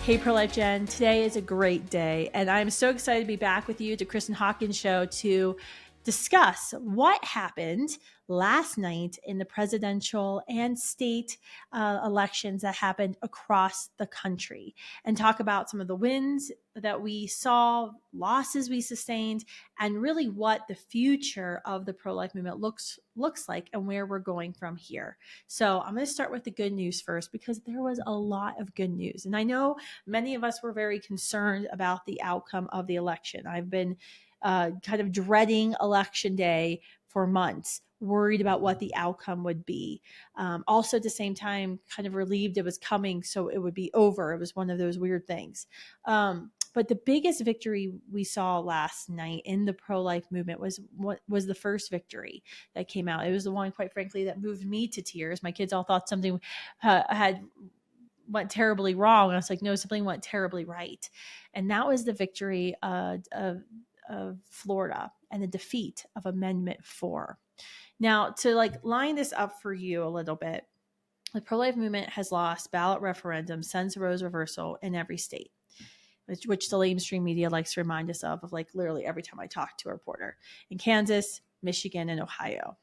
Hey, Pro-Life Jen. Today is a great day, and I'm so excited to be back with you at the Kristan Hawkins Show to discuss what happened last night in the presidential and state elections that happened across the country, and talk about some of the wins that we saw, losses we sustained, and really what the future of the pro-life movement looks like and where we're going from here. So I'm going to start with the good news first, because there was a lot of good news. And I know many of us were very concerned about the outcome of the election. I've been kind of dreading election day for months, worried about what the outcome would be. Also, at the same time, kind of relieved it was coming, so it would be over. It was one of those weird things. But the biggest victory we saw last night in the pro-life movement was the first victory that came out. It was the one, quite frankly, that moved me to tears. My kids all thought something went terribly wrong. I was like, no, something went terribly right. And that was the victory of Florida and the defeat of Amendment 4. Now, to line this up for you a little bit, the pro-life movement has lost ballot referendum, Sons Rose reversal in every state, which the mainstream media likes to remind us of literally every time I talk to a reporter, in Kansas, Michigan, and Ohio.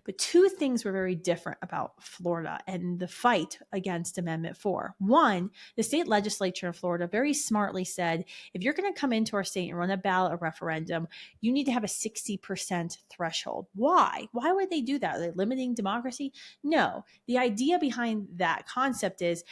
But two things were very different about Florida and the fight against Amendment 4. One, the state legislature in Florida very smartly said, if you're going to come into our state and run a ballot referendum, you need to have a 60% threshold. Why? Why would they do that? Are they limiting democracy? No. The idea behind that concept is,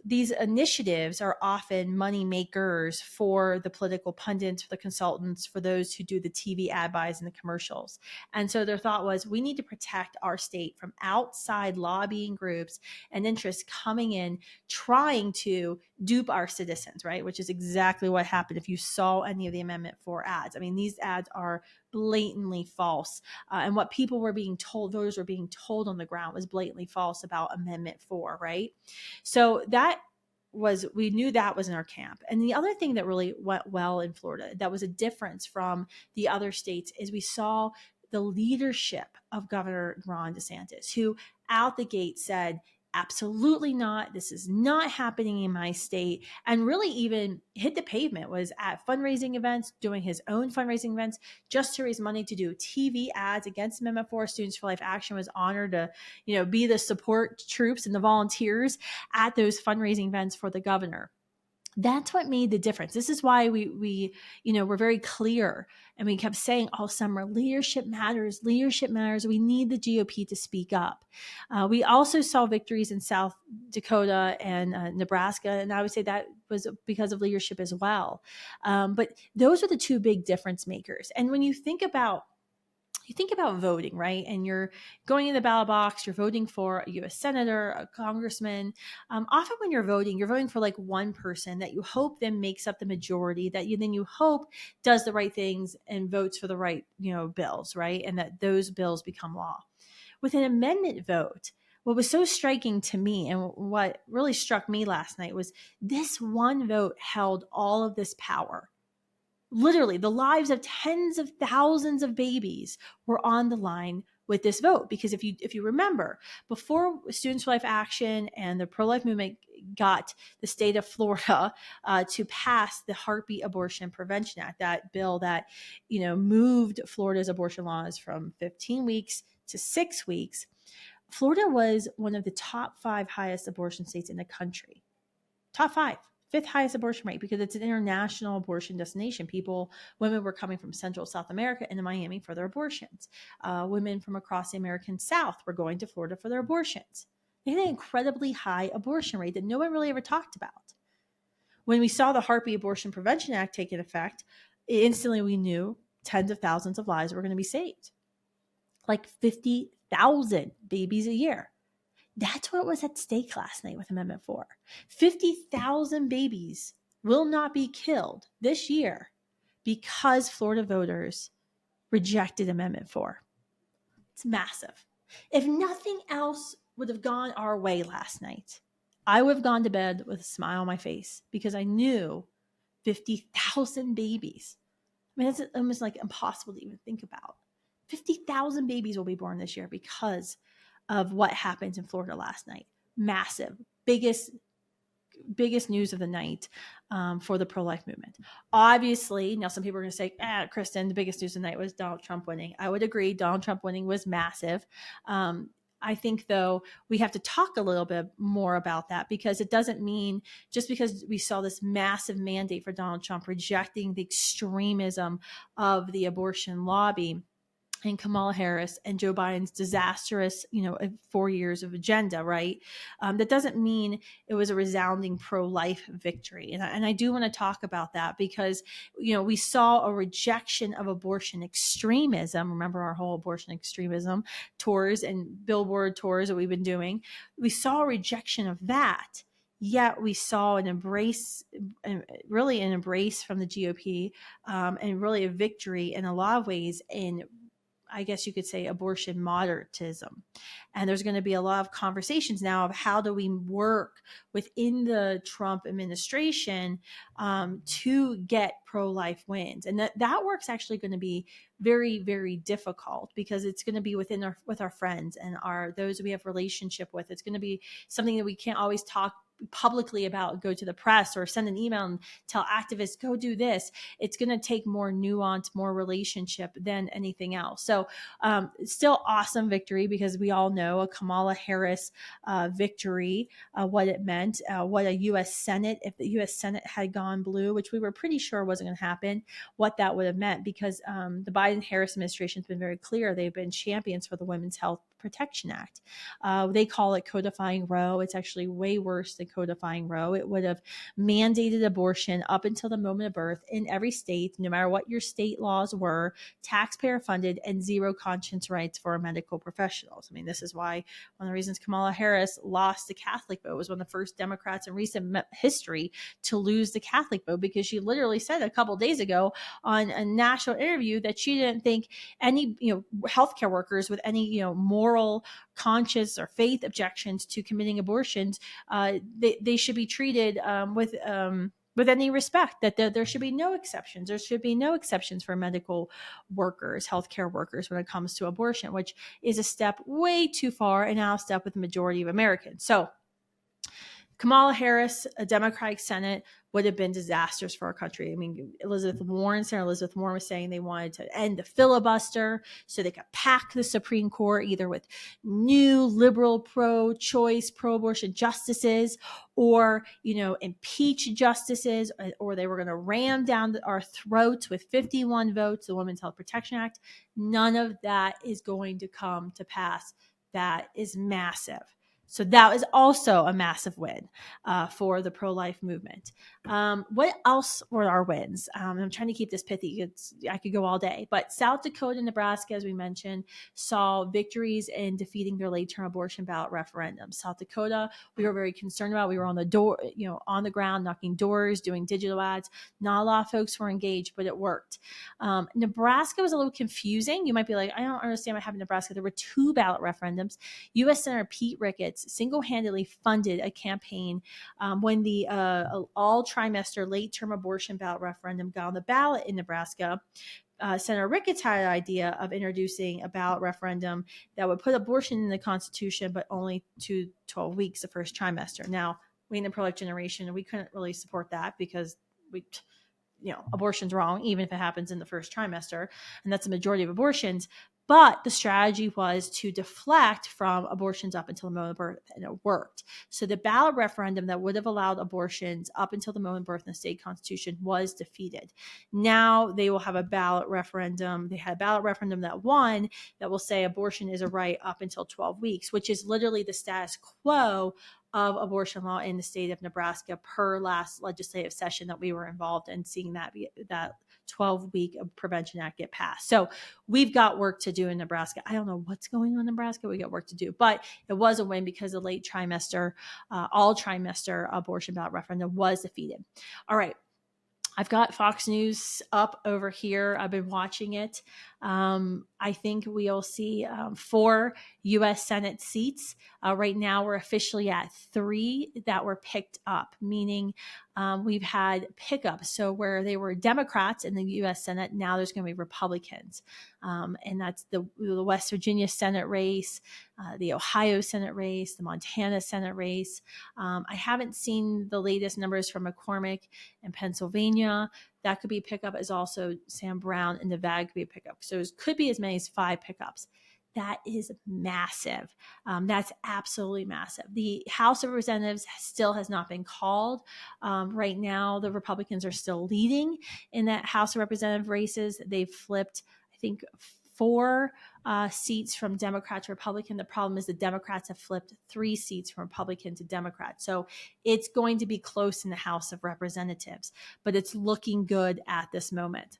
these initiatives are often money makers for the political pundits, for the consultants, for those who do the TV ad buys and the commercials. And so their thought was, we need to protect our state from outside lobbying groups and interests coming in, trying to dupe our citizens, right? Which is exactly what happened if you saw any of the Amendment 4 ads. I mean, these ads are blatantly false. And what people were being told, voters were being told on the ground, was blatantly false about Amendment 4, right? So we knew that was in our camp. And the other thing that really went well in Florida, that was a difference from the other states, is we saw the leadership of Governor Ron DeSantis, who out the gate said, absolutely not. This is not happening in my state. And really even hit the pavement, was at fundraising events, doing his own fundraising events just to raise money to do TV ads against Amendment 4. Students for Life Action was honored to, be the support troops and the volunteers at those fundraising events for the governor. That's what made the difference. This is why we we're very clear, and we kept saying all summer, leadership matters. Leadership matters. We need the GOP to speak up. We also saw victories in South Dakota and Nebraska, and I would say that was because of leadership as well. But those are the two big difference makers. And when you think about voting, right? And you're going in the ballot box, you're voting for a U.S. senator, a congressman. Often when you're voting for one person that you hope then makes up the majority, that you hope does the right things and votes for the right, bills, right? And that those bills become law. With an amendment vote, what was so striking to me and what really struck me last night was this one vote held all of this power. Literally, the lives of tens of thousands of babies were on the line with this vote. Because if you remember, before Students for Life Action and the pro-life movement got the state of Florida to pass the Heartbeat Abortion Prevention Act, that bill that moved Florida's abortion laws from 15 weeks to 6 weeks, Florida was one of the top 5 highest abortion states in the country. Top 5. 5th highest abortion rate, because it's an international abortion destination. Women were coming from Central South America into Miami for their abortions. Women from across the American South were going to Florida for their abortions. They had an incredibly high abortion rate that no one really ever talked about. When we saw the Heartbeat Abortion Prevention Act take effect, instantly we knew tens of thousands of lives were going to be saved. 50,000 babies a year. That's what was at stake last night with Amendment 4. 50,000 babies will not be killed this year because Florida voters rejected Amendment 4. It's massive. If nothing else would have gone our way last night, I would have gone to bed with a smile on my face, because I knew 50,000 babies. I mean, it's almost impossible to even think about. 50,000 babies will be born this year because of what happened in Florida last night. Massive, biggest biggest news of the night for the pro-life movement. Obviously, now some people are going to say, Kristan, the biggest news of the night was Donald Trump winning. I would agree. Donald Trump winning was massive. I think, though, we have to talk a little bit more about that, because it doesn't mean just because we saw this massive mandate for Donald Trump rejecting the extremism of the abortion lobby and Kamala Harris and Joe Biden's disastrous, 4 years of agenda, right? That doesn't mean it was a resounding pro-life victory. And I do want to talk about that, because, we saw a rejection of abortion extremism. Remember our whole abortion extremism tours and billboard tours that we've been doing. We saw a rejection of that. Yet we saw an embrace from the GOP, and really a victory in a lot of ways in, I guess you could say, abortion moderatism. And there's going to be a lot of conversations now of how do we work within the Trump administration to get pro-life wins. And that work's actually going to be very, very difficult, because it's going to be with our friends and those we have relationship with. It's going to be something that we can't always talk publicly about, go to the press or send an email and tell activists, go do this. It's going to take more nuance, more relationship than anything else. So still awesome victory, because we all know a Kamala Harris victory, what it meant, what a U.S. Senate, if the U.S. Senate had gone blue, which we were pretty sure wasn't going to happen, what that would have meant, because the Biden-Harris administration has been very clear. They've been champions for the Women's Health Protection Act. They call it codifying Roe. It's actually way worse than codifying Roe. It would have mandated abortion up until the moment of birth in every state, no matter what your state laws were, taxpayer funded, and zero conscience rights for medical professionals. I mean, this is why one of the reasons Kamala Harris lost the Catholic vote, was one of the first Democrats in recent history to lose the Catholic vote, because she literally said a couple of days ago on a national interview that she didn't think any healthcare workers with any moral, conscience, or faith objections to committing abortions, they should be treated with any respect, that there should be no exceptions. There should be no exceptions for medical workers, healthcare workers, when it comes to abortion, which is a step way too far and out of step with the majority of Americans. So Kamala Harris, a Democratic Senate, would have been disastrous for our country. I mean, Senator Elizabeth Warren was saying they wanted to end the filibuster so they could pack the Supreme Court either with new liberal pro-choice, pro-abortion justices, or, impeach justices, or they were going to ram down our throats with 51 votes, the Women's Health Protection Act. None of that is going to come to pass. That is massive. So that was also a massive win for the pro-life movement. What else were our wins? I'm trying to keep this pithy. I could go all day. But South Dakota and Nebraska, as we mentioned, saw victories in defeating their late-term abortion ballot referendums. South Dakota, we were very concerned about. We were on the door, on the ground, knocking doors, doing digital ads. Not a lot of folks were engaged, but it worked. Nebraska was a little confusing. You might be like, I don't understand what happened in Nebraska. There were 2 ballot referendums. U.S. Senator Pete Ricketts single-handedly funded a campaign when the all-trimester late-term abortion ballot referendum got on the ballot in Nebraska. Senator Ricketts had an idea of introducing a ballot referendum that would put abortion in the Constitution, but only to 12 weeks, the first trimester. Now, we in the pro-life generation, we couldn't really support that, because abortion's wrong, even if it happens in the first trimester, and that's the majority of abortions. But the strategy was to deflect from abortions up until the moment of birth, and it worked. So the ballot referendum that would have allowed abortions up until the moment of birth in the state constitution was defeated. Now they will have a ballot referendum. They had a ballot referendum that won, that will say abortion is a right up until 12 weeks, which is literally the status quo of abortion law in the state of Nebraska per last legislative session that we were involved in, seeing that 12-week Prevention Act get passed. So we've got work to do in Nebraska. I don't know what's going on in Nebraska. We got work to do, but it was a win because the late trimester, all trimester abortion ballot referendum was defeated. All right. I've got Fox News up over here. I've been watching it. I think we'll see 4 U.S. Senate seats. Right now, we're officially at 3 that were picked up, meaning we've had pickups. So where they were Democrats in the U.S. Senate, now there's going to be Republicans. And that's the West Virginia Senate race, the Ohio Senate race, the Montana Senate race. I haven't seen the latest numbers from McCormick in Pennsylvania. That could be a pickup, as also Sam Brown in Nevada could be a pickup. So it could be as many as 5 pickups. That is massive. That's absolutely massive. The House of Representatives still has not been called. Right now, the Republicans are still leading in that House of Representative races. They've flipped, I think, 4 seats from Democrat to Republican. The problem is the Democrats have flipped 3 seats from Republican to Democrat. So it's going to be close in the House of Representatives, but it's looking good at this moment.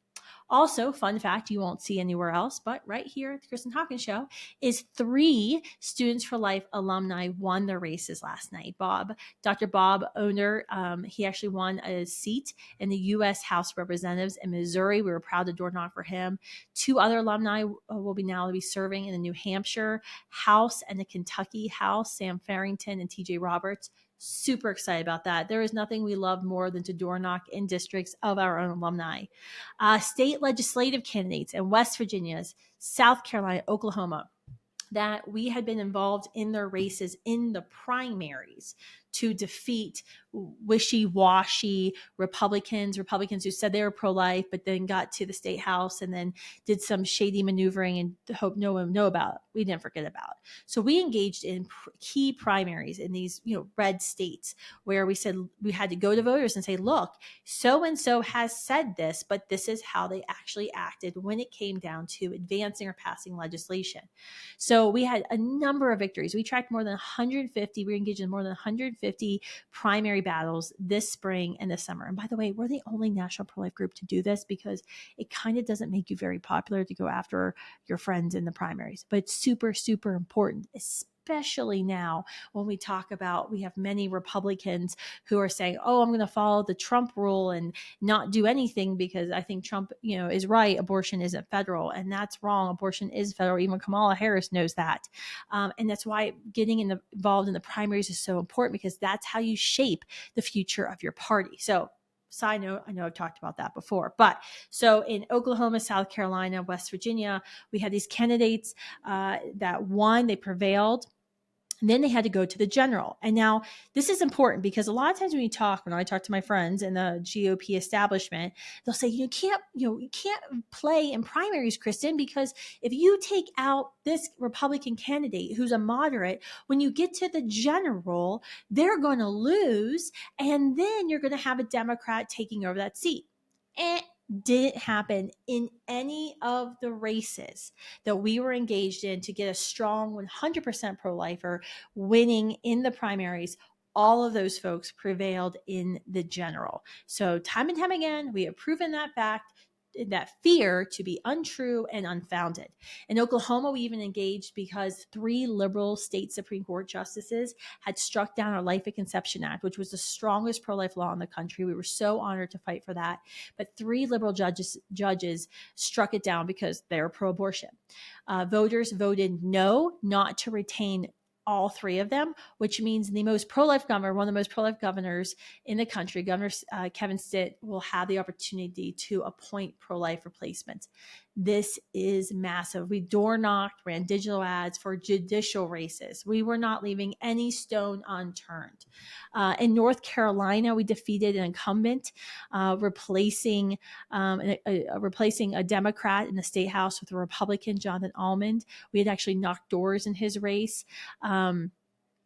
Also, fun fact you won't see anywhere else, but right here at the Kristan Hawkins Show is 3 Students for Life alumni won their races last night. Dr. Bob Owner, he actually won a seat in the U.S. House of Representatives in Missouri. We were proud to door knock for him. 2 other alumni will now be serving in the New Hampshire House and the Kentucky House, Sam Farrington and TJ Roberts. Super excited about that. There is nothing we love more than to door knock in districts of our own alumni. State legislative candidates in West Virginia, South Carolina, Oklahoma, that we had been involved in their races in the primaries to defeat wishy-washy Republicans who said they were pro-life, but then got to the state house and then did some shady maneuvering and hope no one know about. We didn't forget about. So we engaged in key primaries in these, red states where we said we had to go to voters and say, look, so-and-so has said this, but this is how they actually acted when it came down to advancing or passing legislation. So we had a number of victories. We tracked more than 150. We were engaged in more than 150 primary battles this spring and this summer. And by the way, we're the only national pro-life group to do this because it kind of doesn't make you very popular to go after your friends in the primaries. But it's super, super important, especially now when we talk about, we have many Republicans who are saying, oh, I'm going to follow the Trump rule and not do anything because I think Trump, is right. Abortion isn't federal, and that's wrong. Abortion is federal. Even Kamala Harris knows that. And that's why getting involved in the primaries is so important, because that's how you shape the future of your party. So side note, I know I've talked about that before, but so in Oklahoma, South Carolina, West Virginia, we had these candidates that won, they prevailed. And then they had to go to the general. And now this is important because a lot of times when I talk to my friends in the GOP establishment, they'll say, you can't play in primaries, Kristan, because if you take out this Republican candidate who's a moderate, when you get to the general, they're going to lose. And then you're going to have a Democrat taking over that seat. Didn't happen in any of the races that we were engaged in to get a strong 100% pro-lifer winning in the primaries. All of those folks prevailed in the general. So time and time again, we have proven that fear to be untrue and unfounded. In Oklahoma, we even engaged because 3 liberal state Supreme Court justices had struck down our Life at Conception Act, which was the strongest pro-life law in the country. We were so honored to fight for that. But 3 liberal judges struck it down because they were pro-abortion. Voters voted no, not to retain all 3 of them, which means the most pro-life governor, one of the most pro-life governors in the country, Governor Kevin Stitt, will have the opportunity to appoint pro-life replacements. This is massive. We door knocked, ran digital ads for judicial races. We were not leaving any stone unturned. In North Carolina, we defeated an incumbent, replacing a Democrat in the state house with a Republican, Jonathan Almond. We had actually knocked doors in his race.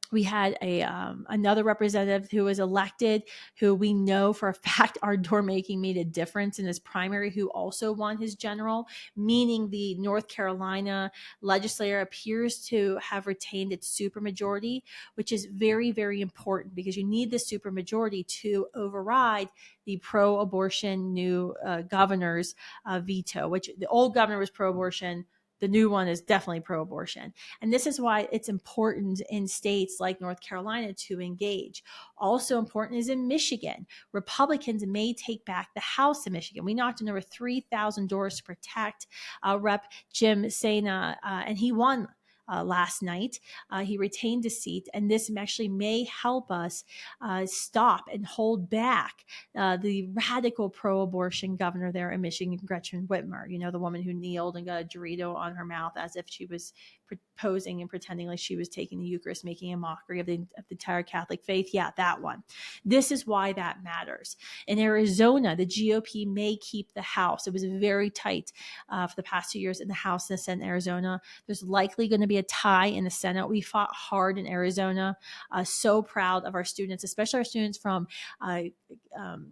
We had another representative who was elected, who we know for a fact our door making made a difference in his primary, who also won his general, meaning the North Carolina legislature appears to have retained its supermajority, which is very, very important because you need the supermajority to override the pro-abortion new governor's veto, which the old governor was pro-abortion. the new one is definitely pro-abortion. And this is why it's important in states like North Carolina to engage. Also important is in Michigan. Republicans may take back the House in Michigan. We knocked on over 3,000 doors to protect Rep. Jim Sena, and he won last night. He retained a seat, and this actually may help us stop and hold back the radical pro-abortion governor there in Michigan, Gretchen Whitmer, the woman who kneeled and got a Dorito on her mouth as if she was posing and pretending like she was taking the Eucharist, making a mockery of the entire Catholic faith. Yeah, that one. This is why that matters. In Arizona, the GOP may keep the House. It was very tight for the past 2 years in the House and the Senate in Arizona. There's likely going to be a tie in the Senate. We fought hard in Arizona. So proud of our students, especially our students from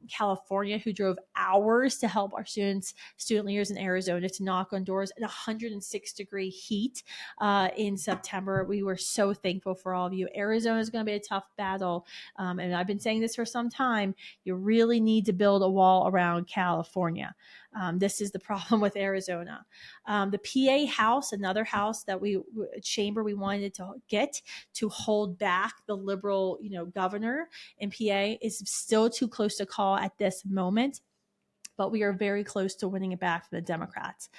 California, who drove hours to help our student leaders in Arizona to knock on doors in 106-degree heat in September. We were so thankful for all of you. Arizona is going to be a tough battle. And I've been saying this for some time. You really need to build a wall around California. This is the problem with Arizona. The PA House, another house that chamber we wanted to get to hold back the liberal, governor in PA, is still too close to call at this moment. But we are very close to winning it back from the Democrats.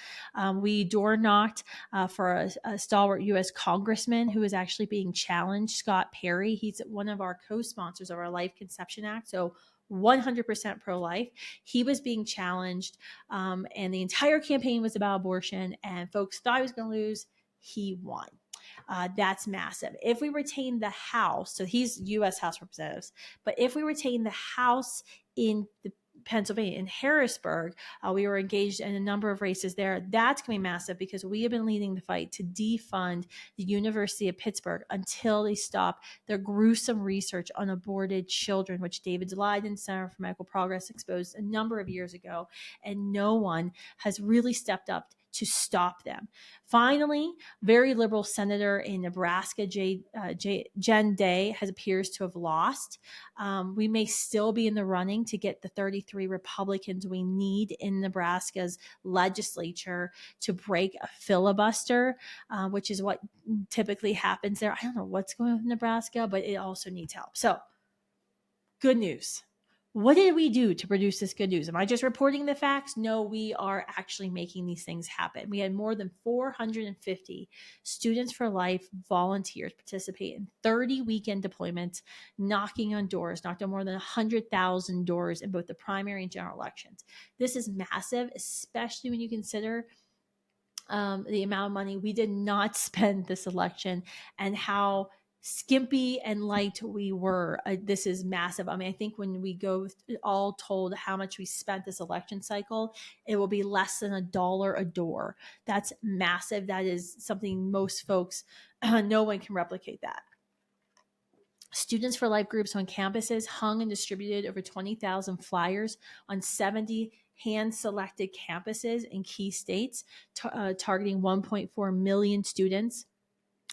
We door knocked for a stalwart U.S. congressman who is actually being challenged, Scott Perry. He's one of our co-sponsors of our Life Conception Act, so 100% pro-life. He was being challenged, and the entire campaign was about abortion, and folks thought he was going to lose. He won. That's massive. If we retain the House, so he's U.S. House Representatives, but if we retain the House in the Pennsylvania, in Harrisburg, we were engaged in a number of races there. That's going to be massive because we have been leading the fight to defund the University of Pittsburgh until they stop their gruesome research on aborted children, which David Leiden Center for Medical Progress exposed a number of years ago, and no one has really stepped up to stop them. Finally, very liberal senator in Nebraska, Jen Day, appears to have lost. We may still be in the running to get the 33 Republicans we need in Nebraska's legislature to break a filibuster, which is what typically happens there. I don't know what's going on with Nebraska, but it also needs help. So, good news. What did we do to produce this good news? Am I just reporting the facts? No, we are actually making these things happen. We had more than 450 Students for Life volunteers participate in 30 weekend deployments, knocking on doors, knocked on more than 100,000 doors in both the primary and general elections. This is massive, especially when you consider the amount of money we did not spend this election and how skimpy and light we were. This is massive. I mean, I think when we go all told how much we spent this election cycle, it will be less than $1 a door. That's massive. That is something most folks, no one can replicate that. Students for Life groups on campuses hung and distributed over 20,000 flyers on 70 hand-selected campuses in key states, targeting 1.4 million students.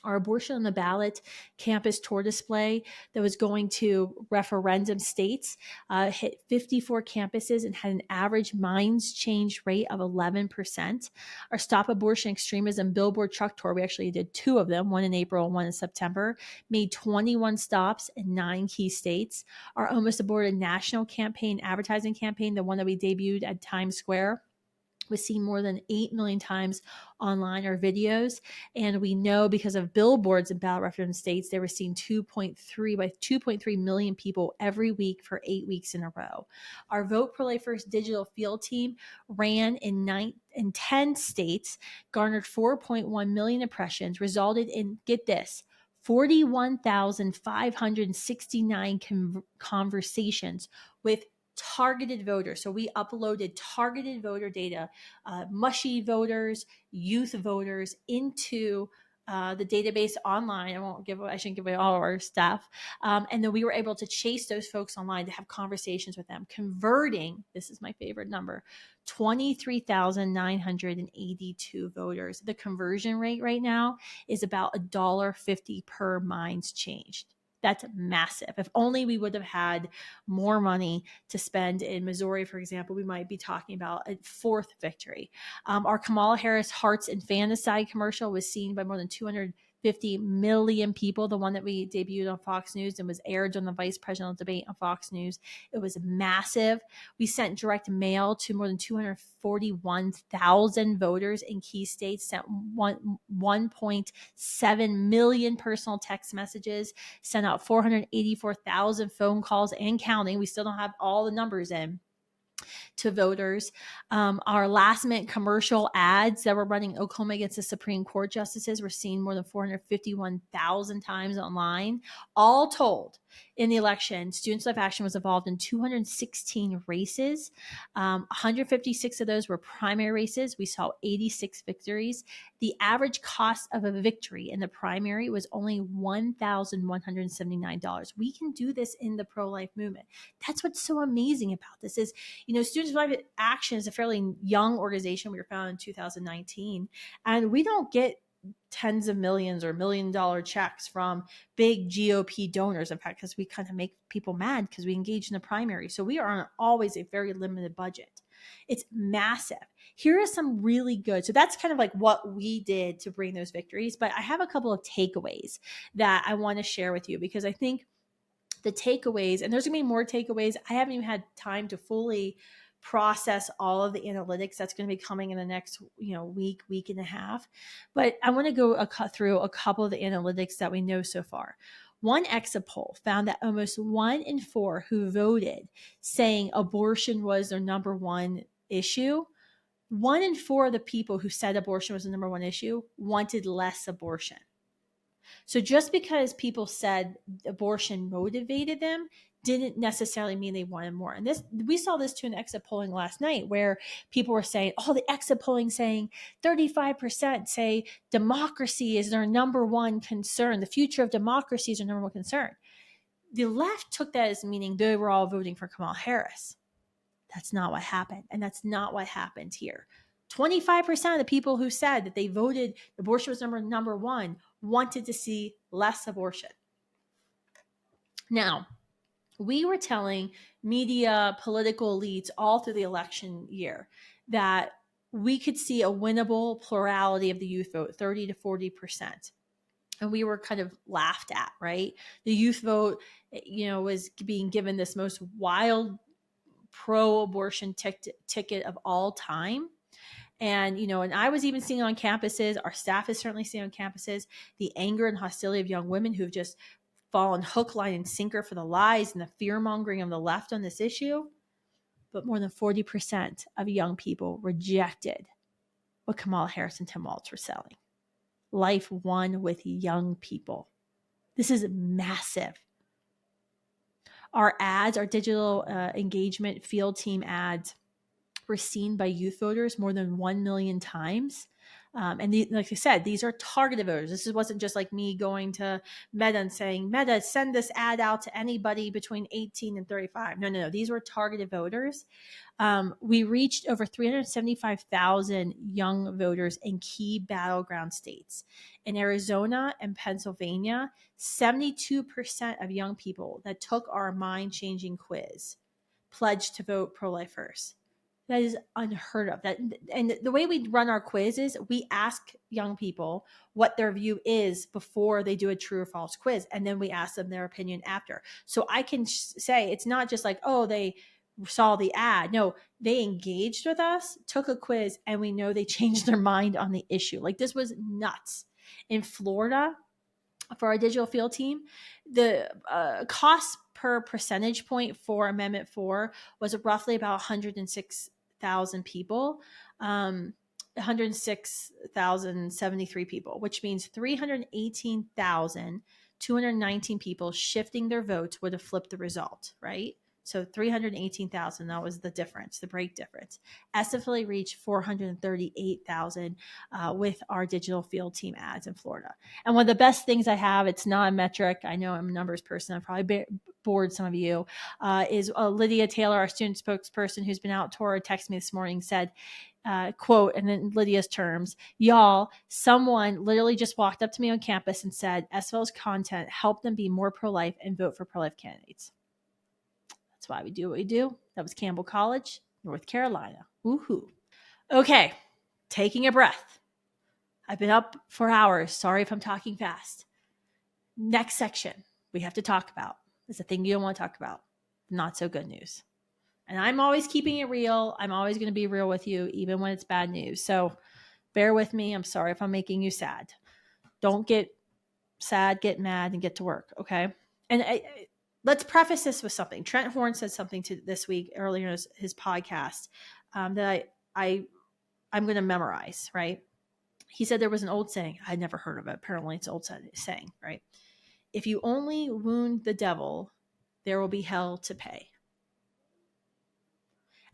Our Abortion on the Ballot campus tour display that was going to referendum states hit 54 campuses and had an average minds change rate of 11%. Our Stop Abortion Extremism billboard truck tour, we actually did 2 of them, one in April and one in September, made 21 stops in 9 key states. Our Almost Aborted national campaign, advertising campaign, the one that we debuted at Times Square, was seen more than 8 million times online or videos. And we know because of billboards in ballot referendum states, they were seen 2.3 million people every week for 8 weeks in a row. Our Vote Pro Lifers digital field team ran in 10 states, garnered 4.1 million impressions, resulted in, get this, 41,569 conversations with targeted voters. So we uploaded targeted voter data, mushy voters, youth voters into the database online. I shouldn't give away all of our stuff. And then we were able to chase those folks online to have conversations with them, converting, this is my favorite number, 23,982 voters. The conversion rate right now is about $1.50 per minds changed. That's massive. If only we would have had more money to spend in Missouri, for example, we might be talking about a fourth victory. Our Kamala Harris Hearts and Fantasy commercial was seen by more than 250 million people, the one that we debuted on Fox News and was aired on the vice presidential debate on Fox News. It was massive. We sent direct mail to more than 241,000 voters in key states, sent 1.7 million personal text messages, sent out 484,000 phone calls and counting. We still don't have all the numbers in to voters. Our last minute commercial ads that were running Oklahoma against the Supreme Court justices were seen more than 451,000 times online. All told, in the election, Students Life Action was involved in 216 races. 156 of those were primary races. We saw 86 victories. The average cost of a victory in the primary was only $1,179. We can do this in the pro-life movement. That's what's so amazing about this is, Students Life Action is a fairly young organization. We were founded in 2019, and we don't get tens of millions or $1 million checks from big GOP donors. In fact, because we kind of make people mad because we engage in the primary. So we are on always a very limited budget. It's massive. Here are some really good. So that's kind of like what we did to bring those victories. But I have a couple of takeaways that I want to share with you because I think the takeaways, and there's going to be more takeaways. I haven't even had time to fully process all of the analytics that's going to be coming in the next, week and a half. But I want to go through a couple of the analytics that we know so far. One exit poll found that almost 1 in 4 who voted saying abortion was their number one issue, 1 in 4 of the people who said abortion was the number one issue wanted less abortion. So just because people said abortion motivated them didn't necessarily mean they wanted more. And we saw this too in exit polling last night where people were saying, the exit polling saying 35% say democracy is their number one concern. The future of democracy is their number one concern. The left took that as meaning they were all voting for Kamala Harris. That's not what happened. And that's not what happened here. 25% of the people who said that they voted abortion was number one wanted to see less abortion. Now, we were telling media, political elites all through the election year that we could see a winnable plurality of the youth vote, 30 to 40%. And we were kind of laughed at, right? The youth vote, was being given this most wild pro-abortion ticket of all time. And, and I was even seeing on campuses, our staff is certainly seeing on campuses, the anger and hostility of young women who've just fallen hook, line, and sinker for the lies and the fear-mongering of the left on this issue. But more than 40% of young people rejected what Kamala Harris and Tim Walz were selling. Life won with young people. This is massive. Our ads, our digital engagement field team ads were seen by youth voters more than 1 million times. And like I said, these are targeted voters. This wasn't just like me going to Meta and saying, Meta, send this ad out to anybody between 18 and 35. No. These were targeted voters. We reached over 375,000 young voters in key battleground states. In Arizona and Pennsylvania, 72% of young people that took our mind-changing quiz pledged to vote pro-life first. That is unheard of. And the way we run our quiz is we ask young people what their view is before they do a true or false quiz. And then we ask them their opinion after. So I can say it's not just like, they saw the ad. No, they engaged with us, took a quiz, and we know they changed their mind on the issue. Like this was nuts. In Florida, for our digital field team, the cost per percentage point for Amendment 4 was roughly about 106,000 people, 106,073 people, which means 318,219 people shifting their votes would have flipped the result, right? So 318,000, that was the difference, the break difference. Estifilly reached 438,000 with our digital field team ads in Florida. And one of the best things I have, it's not a metric, I know I'm a numbers person, I probably bored some of you, is Lydia Taylor, our student spokesperson who's been out tour, texted me this morning, said, quote, and in Lydia's terms, y'all, someone literally just walked up to me on campus and said SFL's content helped them be more pro-life and vote for pro-life candidates. That's why we do what we do. That was Campbell College, North Carolina. Woohoo. Okay, taking a breath. I've been up for hours. Sorry if I'm talking fast. Next section we have to talk about is the thing you don't want to talk about. Not so good news. And I'm always keeping it real. I'm always going to be real with you, even when it's bad news. So bear with me. I'm sorry if I'm making you sad. Don't get sad, get mad, and get to work. Okay. And let's preface this with something. Trent Horn said something to this week earlier in his podcast that I'm going to memorize, right? He said there was an old saying. I'd never heard of it. Apparently it's an old saying, right? If you only wound the devil, there will be hell to pay.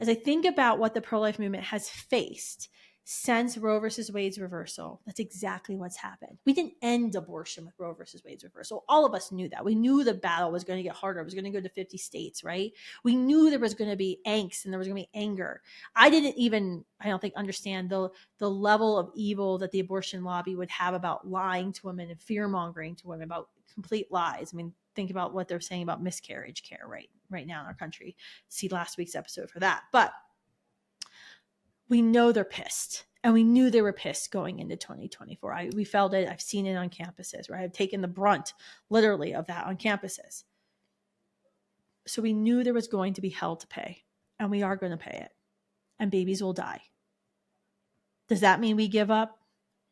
As I think about what the pro-life movement has faced since Roe versus Wade's reversal, that's exactly what's happened. We didn't end abortion with Roe versus Wade's reversal. All of us knew that. We knew the battle was going to get harder. It was going to go to 50 states, right? We knew there was going to be angst and there was going to be anger. I don't think, understand the level of evil that the abortion lobby would have about lying to women and fear-mongering to women about complete lies. I mean, think about what they're saying about miscarriage care right now in our country. See last week's episode for that. But we know they're pissed, and we knew they were pissed going into 2024. We felt it. I've seen it on campuses, right? I've taken the brunt literally of that on campuses. So we knew there was going to be hell to pay, and we are going to pay it, and babies will die. Does that mean we give up?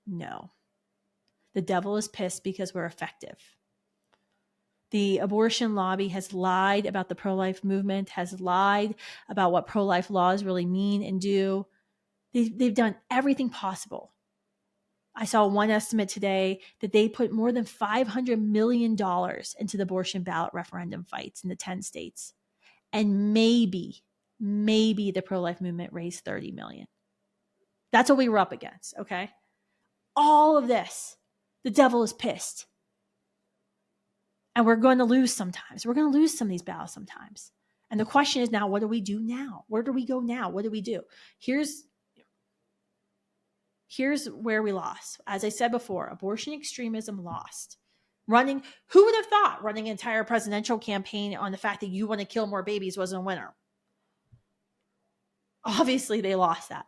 No. The devil is pissed because we're effective. The abortion lobby has lied about the pro-life movement, has lied about what pro-life laws really mean and do. They've done everything possible. I saw one estimate today that they put more than $500 million into the abortion ballot referendum fights in the 10 states. And maybe the pro-life movement raised $30 million. That's what we were up against, okay? All of this, the devil is pissed. And we're going to lose sometimes. We're going to lose some of these battles sometimes. And the question is now, what do we do now? Where do we go now? What do we do? Here's where we lost. As I said before, abortion extremism lost. Who would have thought running an entire presidential campaign on the fact that you want to kill more babies was a winner? Obviously, they lost that.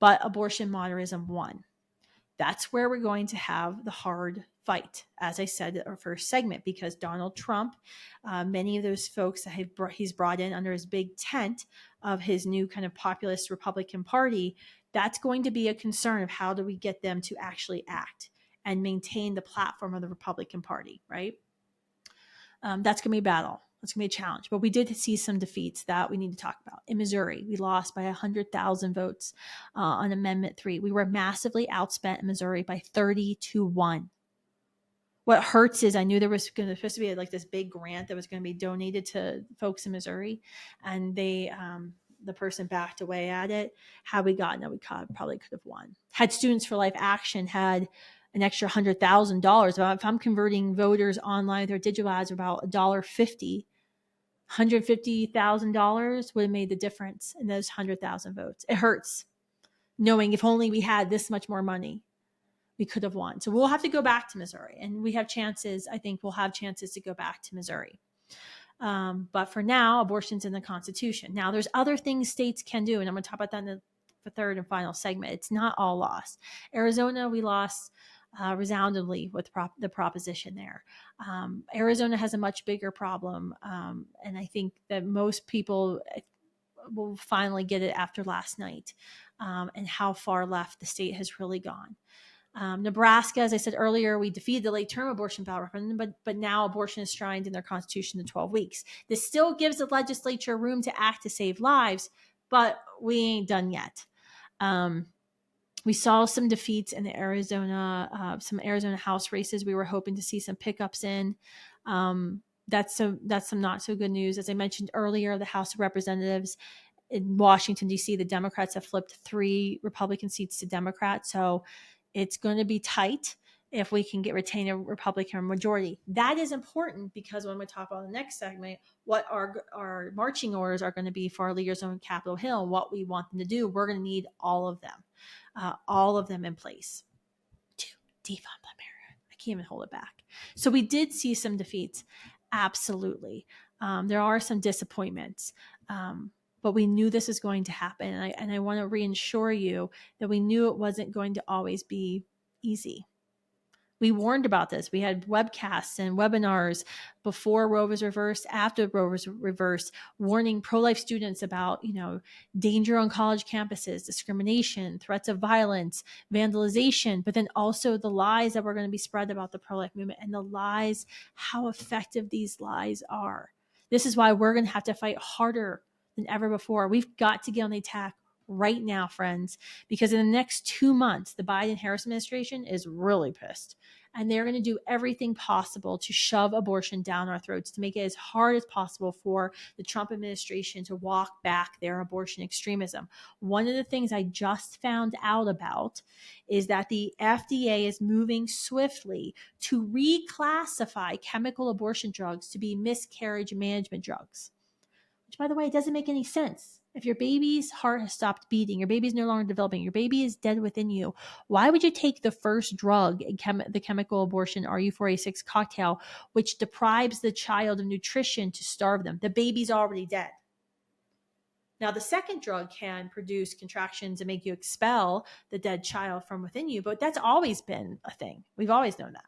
But abortion modernism won. That's where we're going to have the hard fight, as I said in our first segment, because Donald Trump, many of those folks that he's brought in under his big tent of his new kind of populist Republican Party, that's going to be a concern of how do we get them to actually act and maintain the platform of the Republican Party, right? That's going to be a battle. That's going to be a challenge. But we did see some defeats that we need to talk about. In Missouri, we lost by 100,000 votes on Amendment 3. We were massively outspent in Missouri by 30-1. What hurts is I knew there was supposed to be like this big grant that was going to be donated to folks in Missouri, and the person backed away at it. Had we gotten it, we probably could have won. Had Students for Life Action had an extra $100,000. If I'm converting voters online with their digital ads about $1.50, $150,000 would have made the difference in those 100,000 votes. It hurts knowing if only we had this much more money, we could have won. So we'll have to go back to Missouri, and we have chances. I think we'll have chances to go back to Missouri. But for now, abortion's in the Constitution. Now, there's other things states can do, and I'm going to talk about that in the third and final segment. It's not all lost. Arizona, we lost resoundingly with the proposition there. Arizona has a much bigger problem, and I think that most people will finally get it after last night, and how far left the state has really gone. Nebraska, as I said earlier, we defeated the late term abortion ballot referendum, but now abortion is enshrined in their constitution to 12 weeks. This still gives the legislature room to act to save lives, but we ain't done yet. We saw some defeats in the some Arizona House races. We were hoping to see some pickups in. That's some not so good news. As I mentioned earlier, the House of Representatives in Washington, D.C., the Democrats have flipped 3 Republican seats to Democrats. So it's going to be tight. if we can retain a Republican majority. That is important because when we talk about the next segment, what our marching orders are going to be for our leaders on Capitol Hill and what we want them to do, we're going to need all of them in place to defund Planned Parenthood. I can't even hold it back. So we did see some defeats. Absolutely. There are some disappointments. But we knew this was going to happen. And I want to reassure you that we knew it wasn't going to always be easy. We warned about this. We had webcasts and webinars before Roe was reversed, after Roe was reversed, warning pro-life students about, danger on college campuses, discrimination, threats of violence, vandalization, but then also the lies that were going to be spread about the pro-life movement and the lies, how effective these lies are. This is why we're going to have to fight harder than ever before. We've got to get on the attack right now, friends, because in the next 2 months, the Biden-Harris administration is really pissed. And they're going to do everything possible to shove abortion down our throats, to make it as hard as possible for the Trump administration to walk back their abortion extremism. One of the things I just found out about is that the FDA is moving swiftly to reclassify chemical abortion drugs to be miscarriage management drugs. Which, by the way, doesn't make any sense. If your baby's heart has stopped beating, your baby's no longer developing, your baby is dead within you, why would you take the first drug in the chemical abortion RU486 cocktail, which deprives the child of nutrition to starve them? The baby's already dead. Now, the second drug can produce contractions and make you expel the dead child from within you, but that's always been a thing. We've always known that.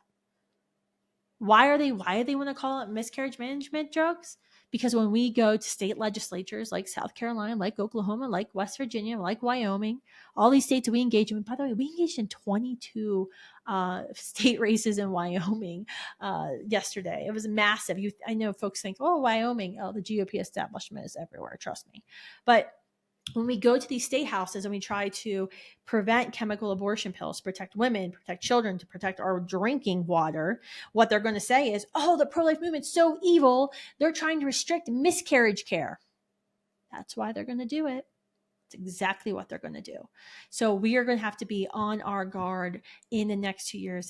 Why do they want to call it miscarriage management drugs? Because when we go to state legislatures like South Carolina, like Oklahoma, like West Virginia, like Wyoming, all these states that we engage in, by the way, we engaged in 22 state races in Wyoming yesterday. It was massive. I know folks think, oh, Wyoming, the GOP establishment is everywhere. Trust me. But when we go to these state houses and we try to prevent chemical abortion pills, protect women, protect children, to protect our drinking water, what they're going to say is, oh, the pro-life movement's so evil. They're trying to restrict miscarriage care. That's why they're going to do it. It's exactly what they're going to do. So we are going to have to be on our guard in the next 2 years,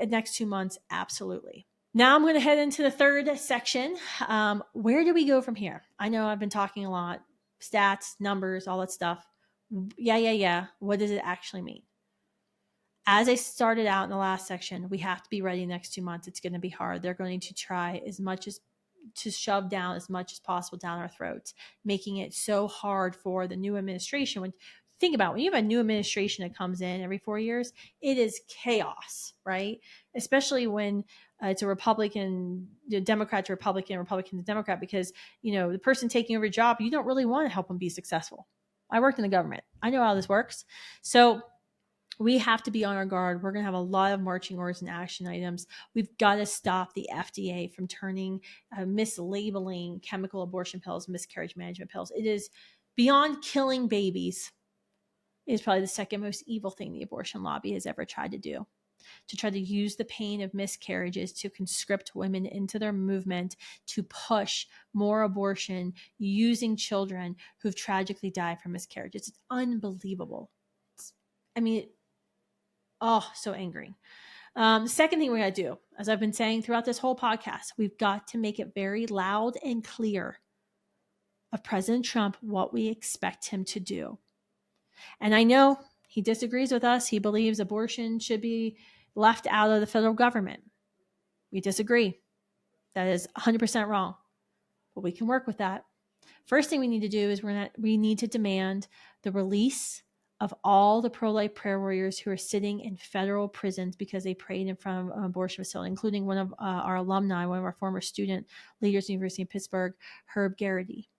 next 2 months, absolutely. Now I'm going to head into the third section. Where do we go from here? I know I've been talking a lot. Stats, numbers, all that stuff. Yeah. What does it actually mean? As I started out in the last section, we have to be ready next 2 months. It's going to be hard. They're going to try as much as to shove down as much as possible down our throats, making it so hard for the new administration. When think about when you have a new administration that comes in every 4 years, it is chaos, right? Especially when it's a Republican, Democrat to Republican, Republican to Democrat, because, the person taking over your job, you don't really want to help them be successful. I worked in the government. I know how this works. So we have to be on our guard. We're going to have a lot of marching orders and action items. We've got to stop the FDA from turning, mislabeling chemical abortion pills, miscarriage management pills. It is beyond killing babies. It is probably the second most evil thing the abortion lobby has ever tried to do. To try to use the pain of miscarriages to conscript women into their movement to push more abortion using children who've tragically died from miscarriages. It's unbelievable. So angry. The second thing we got to do, as I've been saying throughout this whole podcast, we've got to make it very loud and clear of President Trump what we expect him to do. And I know he disagrees with us. He believes abortion should be left out of the federal government. We disagree. That is 100% wrong. But we can work with that. First thing we need to do is we need to demand the release of all the pro-life prayer warriors who are sitting in federal prisons because they prayed in front of an abortion facility, including one of our alumni, one of our former student leaders at the University of Pittsburgh, Herb Garrity.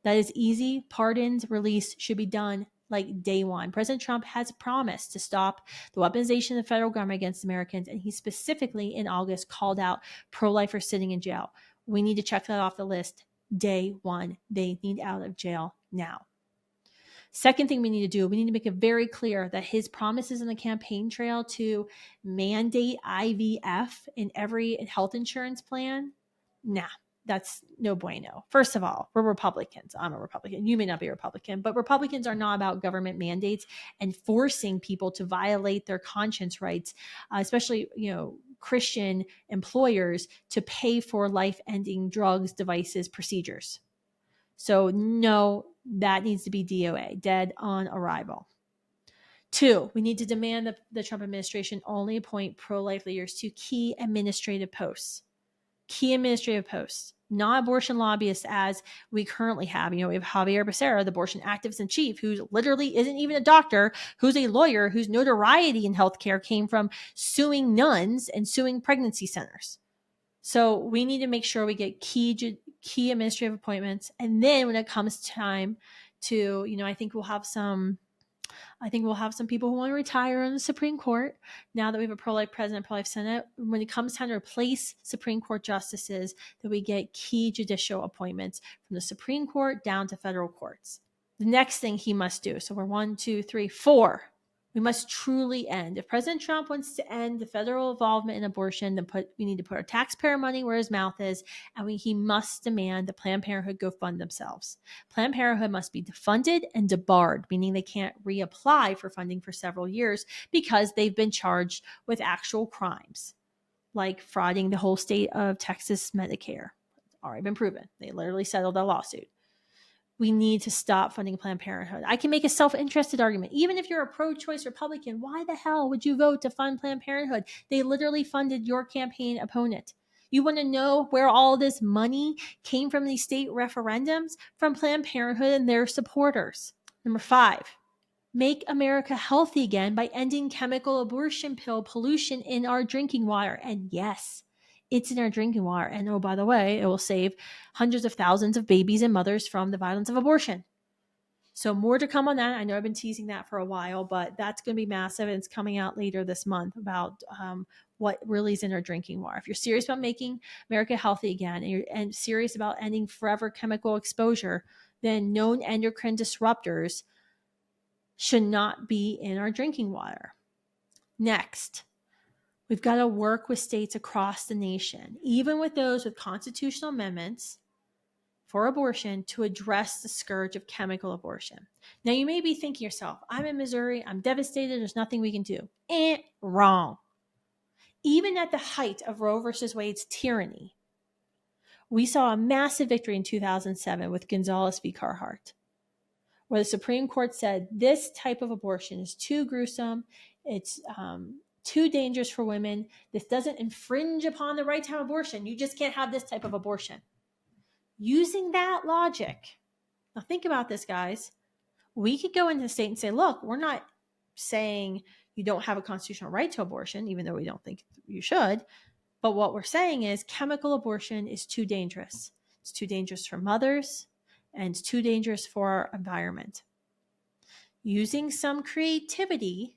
That is easy. Pardons, release should be done like day one. President Trump has promised to stop the weaponization of the federal government against Americans, and he specifically in August called out pro-lifers sitting in jail. We need to check that off the list. Day one, they need out of jail now. Second thing we need to do, we need to make it very clear that his promises in the campaign trail to mandate IVF in every health insurance plan, that's no bueno. First of all, we're Republicans. I'm a Republican. You may not be a Republican, but Republicans are not about government mandates and forcing people to violate their conscience rights, especially, Christian employers, to pay for life-ending drugs, devices, procedures. So no, that needs to be DOA, dead on arrival. 2, we need to demand that the Trump administration only appoint pro-life leaders to key administrative posts, not abortion lobbyists as we currently have. We have Javier Becerra, the abortion activist in chief, who literally isn't even a doctor, who's a lawyer, whose notoriety in healthcare came from suing nuns and suing pregnancy centers. So we need to make sure we get key administrative appointments. And then when it comes time to, I think we'll have some people who want to retire in the Supreme Court now that we have a pro-life president, pro-life Senate. When it comes time to replace Supreme Court justices, that we get key judicial appointments from the Supreme Court down to federal courts. The next thing he must do, so we're 1, 2, 3, 4. We must truly end. If President Trump wants to end the federal involvement in abortion, then we need to put our taxpayer money where his mouth is, and he must demand that Planned Parenthood go fund themselves. Planned Parenthood must be defunded and debarred, meaning they can't reapply for funding for several years because they've been charged with actual crimes, like frauding the whole state of Texas Medicare. It's already been proven. They literally settled that lawsuit. We need to stop funding Planned Parenthood. I can make a self-interested argument. Even if you're a pro-choice Republican, why the hell would you vote to fund Planned Parenthood? They literally funded your campaign opponent. You want to know where all this money came from, these state referendums? From Planned Parenthood and their supporters. Number 5, make America healthy again by ending chemical abortion pill pollution in our drinking water. And yes, it's in our drinking water. And oh, by the way, it will save hundreds of thousands of babies and mothers from the violence of abortion. So more to come on that. I know I've been teasing that for a while, but that's going to be massive. And it's coming out later this month about what really is in our drinking water. If you're serious about making America healthy again, and serious about ending forever chemical exposure, then known endocrine disruptors should not be in our drinking water. Next, we've got to work with states across the nation, even with those with constitutional amendments for abortion, to address the scourge of chemical abortion. Now, you may be thinking to yourself, I'm in Missouri, I'm devastated, there's nothing we can do. Wrong. Even at the height of Roe versus Wade's tyranny, we saw a massive victory in 2007 with Gonzalez v. Carhart, where the Supreme Court said this type of abortion is too gruesome, it's too dangerous for women, this doesn't infringe upon the right to have abortion, you just can't have this type of abortion. Using that logic, now think about this, guys. We could go into the state and say, look, we're not saying you don't have a constitutional right to abortion, even though we don't think you should. But what we're saying is chemical abortion is too dangerous. It's too dangerous for mothers, and it's too dangerous for our environment. Using some creativity,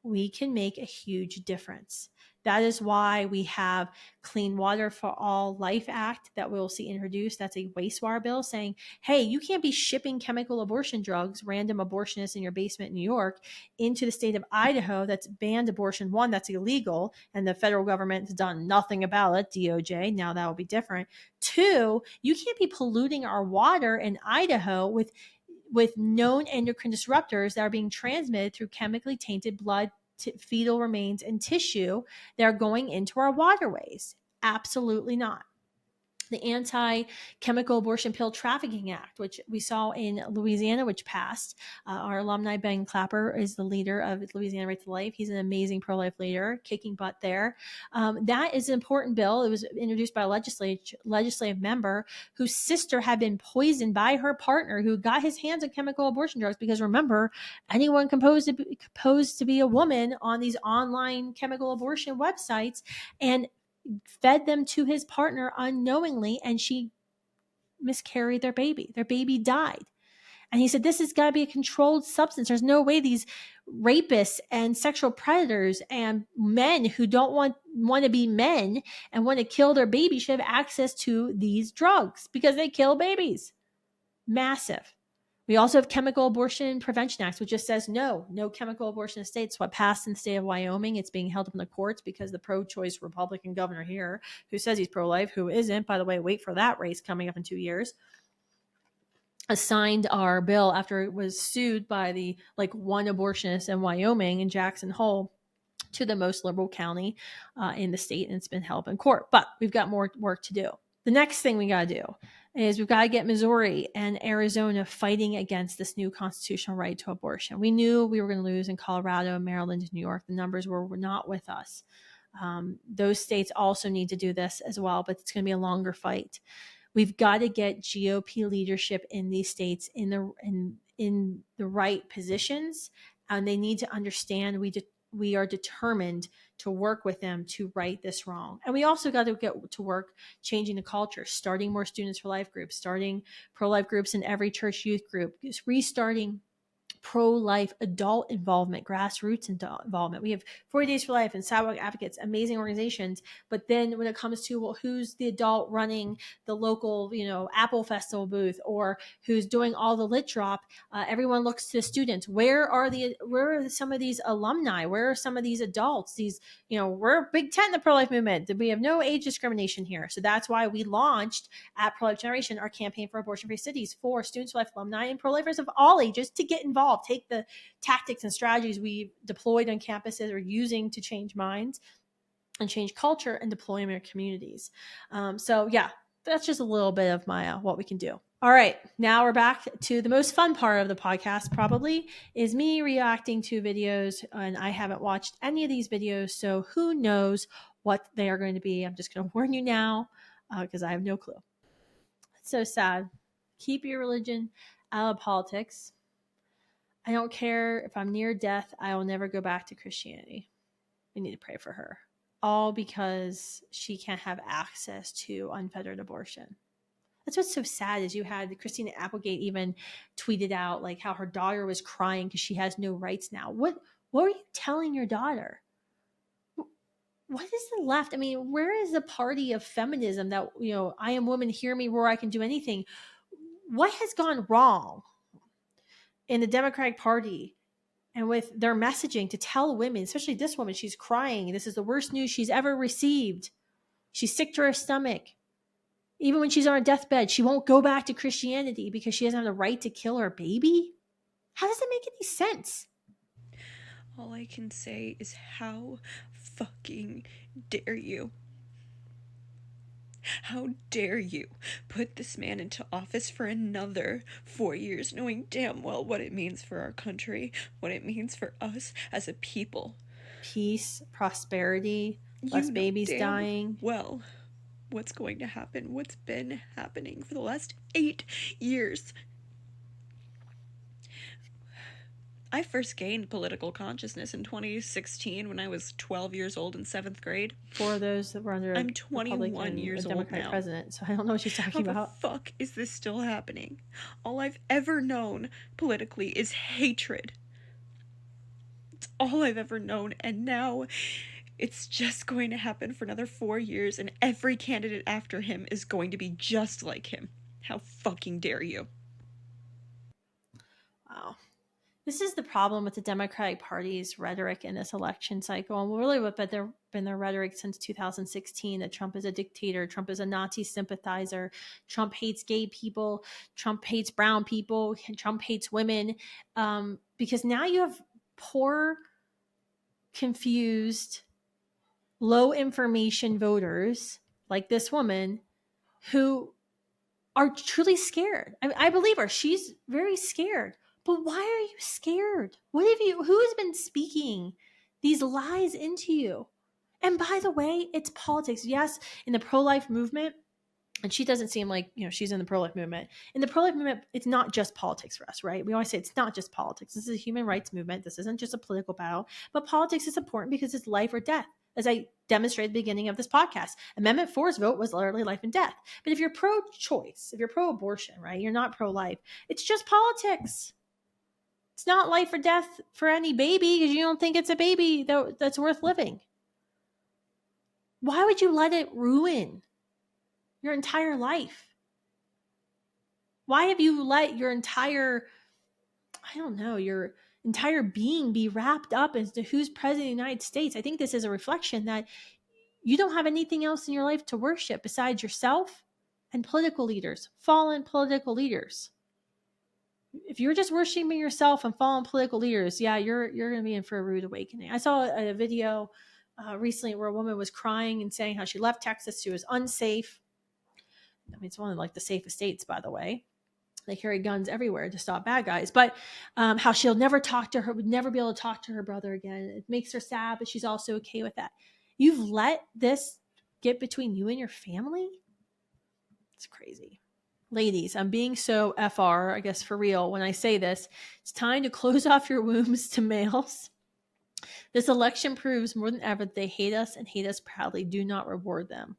we can make a huge difference. That is why we have Clean Water for All Life Act that we'll see introduced. That's a wastewater bill saying, hey, you can't be shipping chemical abortion drugs, random abortionists in your basement in New York, into the state of Idaho that's banned abortion. 1, that's illegal, and the federal government has done nothing about it, DOJ. Now that will be different. 2, you can't be polluting our water in Idaho with known endocrine disruptors that are being transmitted through chemically tainted blood, fetal remains, and tissue that are going into our waterways. Absolutely not. The AntiChemical Abortion Pill Trafficking Act, which we saw in Louisiana, which passed. Our alumni, Ben Clapper, is the leader of Louisiana Right to Life. He's an amazing pro-life leader, kicking butt there. That is an important bill. It was introduced by a legislative member whose sister had been poisoned by her partner who got his hands on chemical abortion drugs, because remember, anyone can pose to be a woman on these online chemical abortion websites, and fed them to his partner unknowingly, and she miscarried their baby. Their baby died. And he said, this has got to be a controlled substance. There's no way these rapists and sexual predators and men who don't want to be men and want to kill their baby should have access to these drugs, because they kill babies. Massive. We also have Chemical Abortion Prevention Acts, which just says no chemical abortion in states. What passed in the state of Wyoming, it's being held up in the courts because the pro-choice Republican governor here, who says he's pro-life, who isn't, by the way, wait for that race coming up in 2 years, assigned our bill after it was sued by the one abortionist in Wyoming in Jackson Hole to the most liberal county in the state, and it's been held in court. But we've got more work to do. The next thing we got to do is we've got to get Missouri and Arizona fighting against this new constitutional right to abortion. We knew we were going to lose in Colorado, Maryland, and New York. The numbers were not with us. Those states also need to do this as well, but it's going to be a longer fight. We've got to get GOP leadership in these states in the right positions, and they need to understand we are determined to work with them to right this wrong. And we also got to get to work changing the culture, starting more Students for Life groups, starting pro-life groups in every church youth group, restarting pro-life adult involvement, grassroots involvement. We have 40 Days for Life and Sidewalk Advocates, amazing organizations. But then when it comes to, well, who's the adult running the local, Apple Festival booth, or who's doing all the lit drop, everyone looks to the students. Where are some of these alumni? Where are some of these adults? We're a big tent in the pro-life movement. We have no age discrimination here. So that's why we launched at Pro-Life Generation our campaign for abortion-free cities for Students for Life alumni and pro-lifers of all ages to get involved. Take the tactics and strategies we deployed on campuses or using to change minds and change culture and deploy them in our communities. So yeah, that's just a little bit of my what we can do. All right, now we're back to the most fun part of the podcast, probably, is me reacting to videos, and I haven't watched any of these videos, so who knows what they are going to be. I'm just going to warn you now because I have no clue. It's so sad. Keep your religion out of politics. I don't care if I'm near death. I will never go back to Christianity. We need to pray for her. All because she can't have access to unfettered abortion. That's what's so sad is you had Christina Applegate even tweeted out like how her daughter was crying because she has no rights now. What are you telling your daughter? What is the left? I mean, where is the party of feminism that, I am woman, hear me roar, I can do anything? What has gone wrong in the Democratic Party and with their messaging to tell women, especially this woman, she's crying. This is the worst news she's ever received. She's sick to her stomach. Even when she's on her deathbed, she won't go back to Christianity because she doesn't have the right to kill her baby. How does that make any sense? All I can say is how fucking dare you? How dare you put this man into office for another 4 years, knowing damn well what it means for our country, what it means for us as a people. Peace, prosperity, less babies dying. Well, what's going to happen, what's been happening for the last 8 years. I first gained political consciousness in 2016 when I was 12 years old in 7th grade. For those that were under I'm 21 years old now. President, so I don't know what she's talking about. How the fuck is this still happening? All I've ever known politically is hatred. It's all I've ever known, and now it's just going to happen for another 4 years, and every candidate after him is going to be just like him. How fucking dare you? Wow. This is the problem with the Democratic Party's rhetoric in this election cycle. And really what been their rhetoric since 2016, that Trump is a dictator, Trump is a Nazi sympathizer, Trump hates gay people, Trump hates brown people, Trump hates women. Because now you have poor, confused, low information voters like this woman who are truly scared. I believe her. She's very scared. But why are you scared? Who has been speaking these lies into you? And by the way, it's politics. Yes, in the pro-life movement, and she doesn't seem like, she's in the pro-life movement. In the pro-life movement, it's not just politics for us, right? We always say it's not just politics. This is a human rights movement. This isn't just a political battle. But politics is important because it's life or death. As I demonstrated at the beginning of this podcast, Amendment 4's vote was literally life and death. But if you're pro-choice, if you're pro-abortion, right, you're not pro-life, it's just politics. It's not life or death for any baby because you don't think it's a baby that's worth living. Why would you let it ruin your entire life? Why have you let your entire, I don't know, your entire being be wrapped up into who's president of the United States? I think this is a reflection that you don't have anything else in your life to worship besides yourself and political leaders, fallen political leaders. If you're just worshiping yourself and fallen political leaders, yeah, you're going to be in for a rude awakening. I saw a video recently where a woman was crying and saying how she left Texas. She was unsafe. I mean, it's one of like the safest states, by the way. They carry guns everywhere to stop bad guys. But how she'll never talk to her, would never be able to talk to her brother again. It makes her sad, but she's also okay with that. You've let this get between you and your family? It's crazy. Ladies, I'm being so FR, I guess for real, when I say this. It's time to close off your wombs to males. This election proves more than ever that they hate us and hate us proudly. Do not reward them.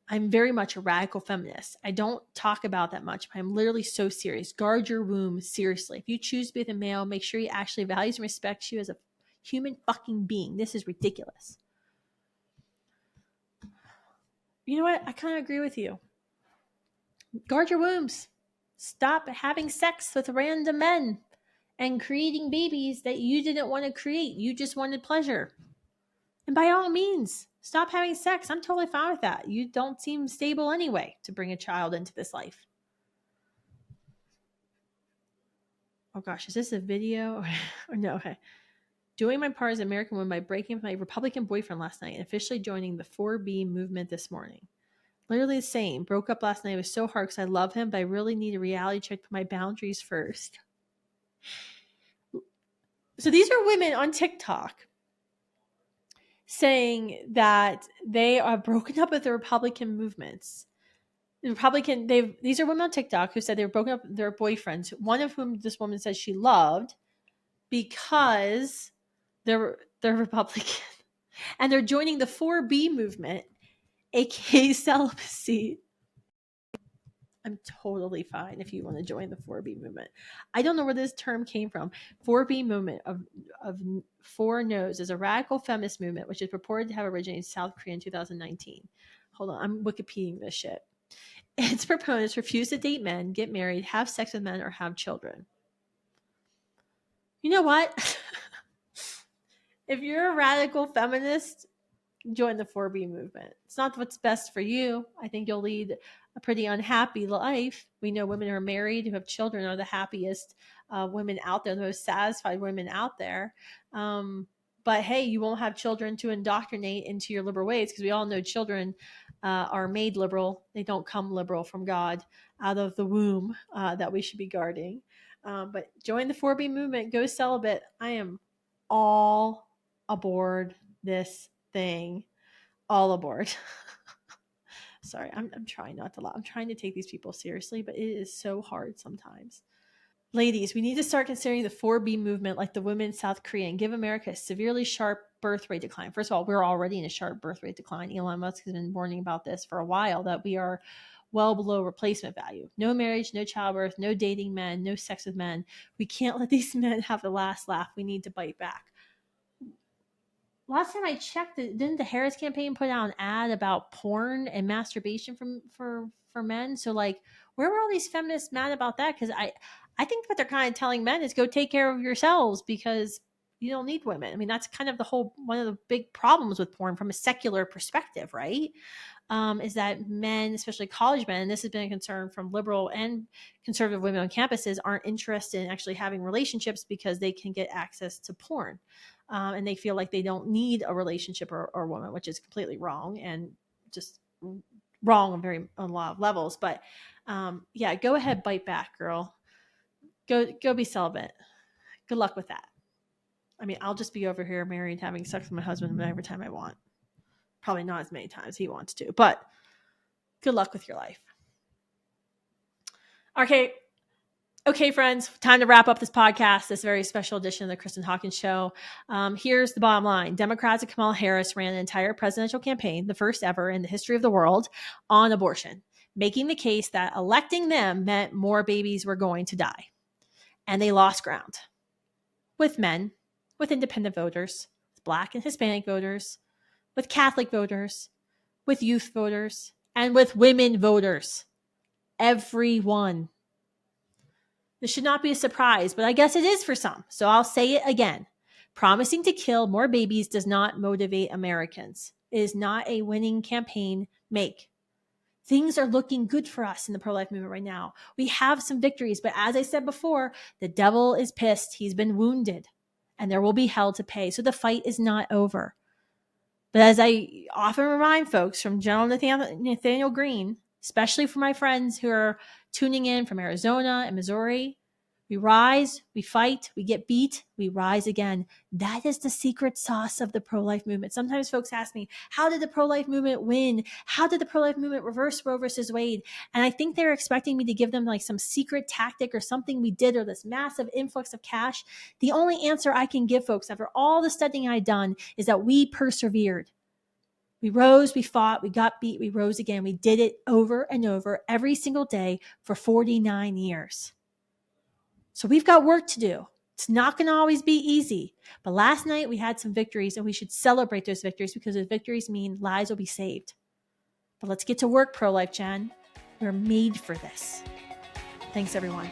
I'm very much a radical feminist. I don't talk about that much, but I'm literally so serious. Guard your womb seriously. If you choose to be with a male, make sure he actually values and respects you as a human fucking being. This is ridiculous. You know what? I kind of agree with you. Guard your wombs. Stop having sex with random men and creating babies that you didn't want to create. You just wanted pleasure. And by all means, stop having sex. I'm totally fine with that. You don't seem stable anyway to bring a child into this life. Oh gosh, is this a video? Or no, okay. Doing my part as an American woman by breaking with my Republican boyfriend last night and officially joining the 4B movement this morning. Literally the same. Broke up last night. It was so hard because I love him, but I really need a reality check to put my boundaries first. So these are women on TikTok saying that they are broken up with the Republican movements. These are women on TikTok who said they were broken up with their boyfriends, one of whom this woman says she loved because they're Republican. And they're joining the 4B movement, aka celibacy. I'm totally fine if you want to join the 4B movement. I don't know where this term came from. 4B movement of four no's is a radical feminist movement which is purported to have originated in South Korea in 2019. Hold on, I'm Wikipediaing this shit. Its proponents refuse to date men, get married, have sex with men, or have children. You know what? If you're a radical feminist, join the 4B movement. It's not what's best for you. I think you'll lead a pretty unhappy life. We know women who are married, who have children, are the happiest women out there, the most satisfied women out there. But hey, you won't have children to indoctrinate into your liberal ways, because we all know children are made liberal. They don't come liberal from God out of the womb that we should be guarding. But join the 4B movement. Go celibate. I am all aboard this thing. All aboard. Sorry, I'm trying not to laugh. I'm trying to take these people seriously, but it is so hard sometimes. Ladies, we need to start considering the 4B movement like the women in South Korea and give America a severely sharp birth rate decline. First of all, we're already in a sharp birth rate decline. Elon Musk has been warning about this for a while, that we are well below replacement value. No marriage, no childbirth, no dating men, no sex with men. We can't let these men have the last laugh. We need to bite back. Last time I checked, didn't the Harris campaign put out an ad about porn and masturbation for men? So like, where were all these feminists mad about that? Because I think what they're kind of telling men is go take care of yourselves because you don't need women. I mean, that's kind of the whole one of the big problems with porn from a secular perspective, right? Is that men, especially college men, and this has been a concern from liberal and conservative women on campuses, aren't interested in actually having relationships because they can get access to porn. And they feel like they don't need a relationship or a woman, which is completely wrong and just wrong on a lot of levels. But yeah, go ahead, bite back, girl. Go be celibate. Good luck with that. I mean, I'll just be over here married, having sex with my husband every time I want. Probably not as many times he wants to, but good luck with your life. Okay, friends, time to wrap up this podcast, this very special edition of the Kristan Hawkins Show. Here's the bottom line. Democrats and Kamala Harris ran an entire presidential campaign, the first ever in the history of the world, on abortion, making the case that electing them meant more babies were going to die. And they lost ground with men, with independent voters, with Black and Hispanic voters, with Catholic voters, with youth voters, and with women voters. Everyone. This should not be a surprise, but I guess it is for some. So I'll say it again. Promising to kill more babies does not motivate Americans. It is not a winning campaign make. Things are looking good for us in the pro-life movement right now. We have some victories, but as I said before, the devil is pissed. He's been wounded, and there will be hell to pay. So the fight is not over. But as I often remind folks from General Nathaniel Green, especially for my friends who are tuning in from Arizona and Missouri, we rise, we fight, we get beat, we rise again. That is the secret sauce of the pro-life movement. Sometimes folks ask me, how did the pro-life movement win? How did the pro-life movement reverse Roe versus Wade? And I think they're expecting me to give them like some secret tactic or something we did or this massive influx of cash. The only answer I can give folks after all the studying I've done is that we persevered. We rose, we fought, we got beat, we rose again. We did it over and over every single day for 49 years. So we've got work to do. It's not going to always be easy. But last night we had some victories, and we should celebrate those victories because those victories mean lives will be saved. But let's get to work, Pro-Life Gen. We're made for this. Thanks, everyone.